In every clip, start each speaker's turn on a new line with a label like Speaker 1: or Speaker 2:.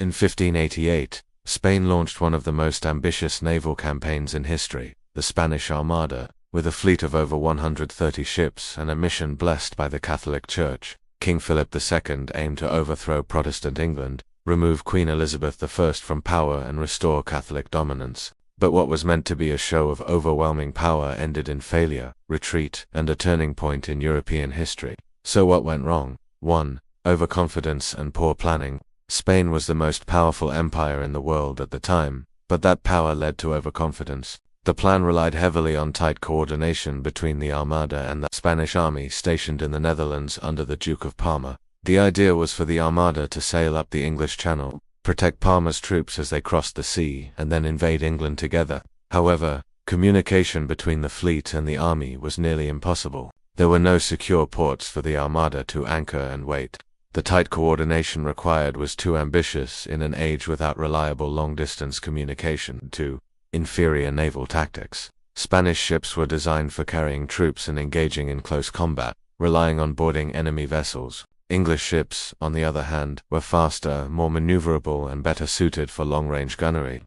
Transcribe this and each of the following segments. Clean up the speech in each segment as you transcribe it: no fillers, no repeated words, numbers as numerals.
Speaker 1: In 1588, Spain launched one of the most ambitious naval campaigns in history, the Spanish Armada, with a fleet of over 130 ships and a mission blessed by the Catholic Church. King Philip II aimed to overthrow Protestant England, remove Queen Elizabeth I from power and restore Catholic dominance. But what was meant to be a show of overwhelming power ended in failure, retreat, and a turning point in European history. So what went wrong? 1. Overconfidence and poor planning. Spain was the most powerful empire in the world at the time, but that power led to overconfidence. The plan relied heavily on tight coordination between the Armada and the Spanish army stationed in the Netherlands under the Duke of Parma. The idea was for the Armada to sail up the English Channel, protect Parma's troops as they crossed the sea, and then invade England together. However, communication between the fleet and the army was nearly impossible. There were no secure ports for the Armada to anchor and wait. The tight coordination required was too ambitious in an age without reliable long-distance communication. 2. Inferior naval tactics. Spanish ships were designed for carrying troops and engaging in close combat, relying on boarding enemy vessels. English ships, on the other hand, were faster, more maneuverable, and better suited for long-range gunnery.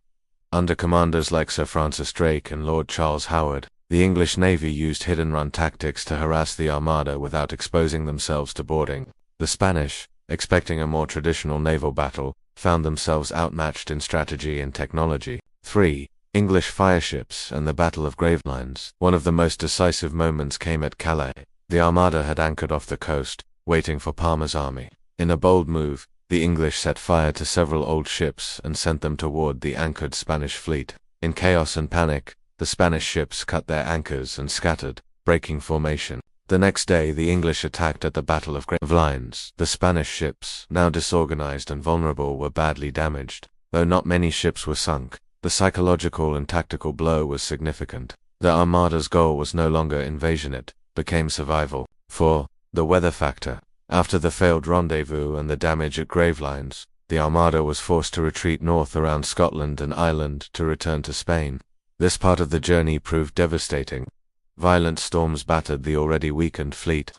Speaker 1: Under commanders like Sir Francis Drake and Lord Charles Howard, the English Navy used hit-and-run tactics to harass the Armada without exposing themselves to boarding. The Spanish, expecting a more traditional naval battle, found themselves outmatched in strategy and technology. 3. English fireships and the Battle of Gravelines. One of the most decisive moments came at Calais. The Armada had anchored off the coast, waiting for Parma's army. In a bold move, the English set fire to several old ships and sent them toward the anchored Spanish fleet. In chaos and panic, the Spanish ships cut their anchors and scattered, breaking formation. The next day the English attacked at the Battle of Gravelines. The Spanish ships, now disorganized and vulnerable, were badly damaged. Though not many ships were sunk, the psychological and tactical blow was significant. The Armada's goal was no longer invasion, it became survival. 4. The weather factor. After the failed rendezvous and the damage at Gravelines, the Armada was forced to retreat north around Scotland and Ireland to return to Spain. This part of the journey proved devastating. Violent storms battered the already weakened fleet.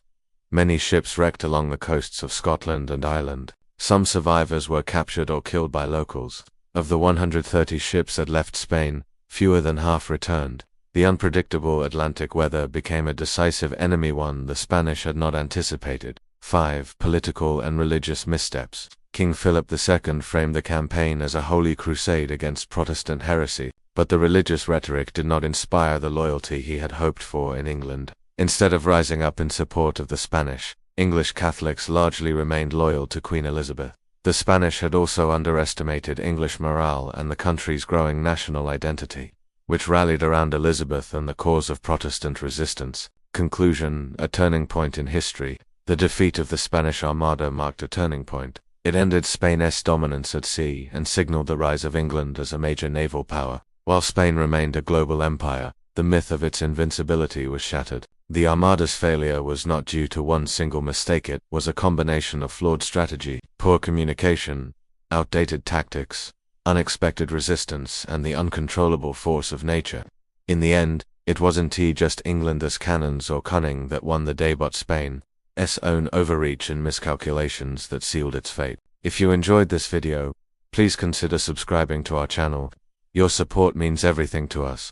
Speaker 1: Many ships wrecked along the coasts of Scotland and Ireland. Some survivors were captured or killed by locals. Of the 130 ships that left Spain, fewer than half returned. The unpredictable Atlantic weather became a decisive enemy, one the Spanish had not anticipated. 5. Political and religious missteps. King Philip II framed the campaign as a holy crusade against Protestant heresy, but the religious rhetoric did not inspire the loyalty he had hoped for in England. Instead of rising up in support of the Spanish, English Catholics largely remained loyal to Queen Elizabeth. The Spanish had also underestimated English morale and the country's growing national identity, which rallied around Elizabeth and the cause of Protestant resistance. Conclusion: a turning point in history. The defeat of the Spanish Armada marked a turning point. It ended Spain's dominance at sea and signaled the rise of England as a major naval power. While Spain remained a global empire, the myth of its invincibility was shattered. The Armada's failure was not due to one single mistake, it was a combination of flawed strategy, poor communication, outdated tactics, unexpected resistance, and the uncontrollable force of nature. In the end, it wasn't just England's cannons or cunning that won the day, but Spain's own overreach and miscalculations that sealed its fate. If you enjoyed this video, please consider subscribing to our channel. Your support means everything to us.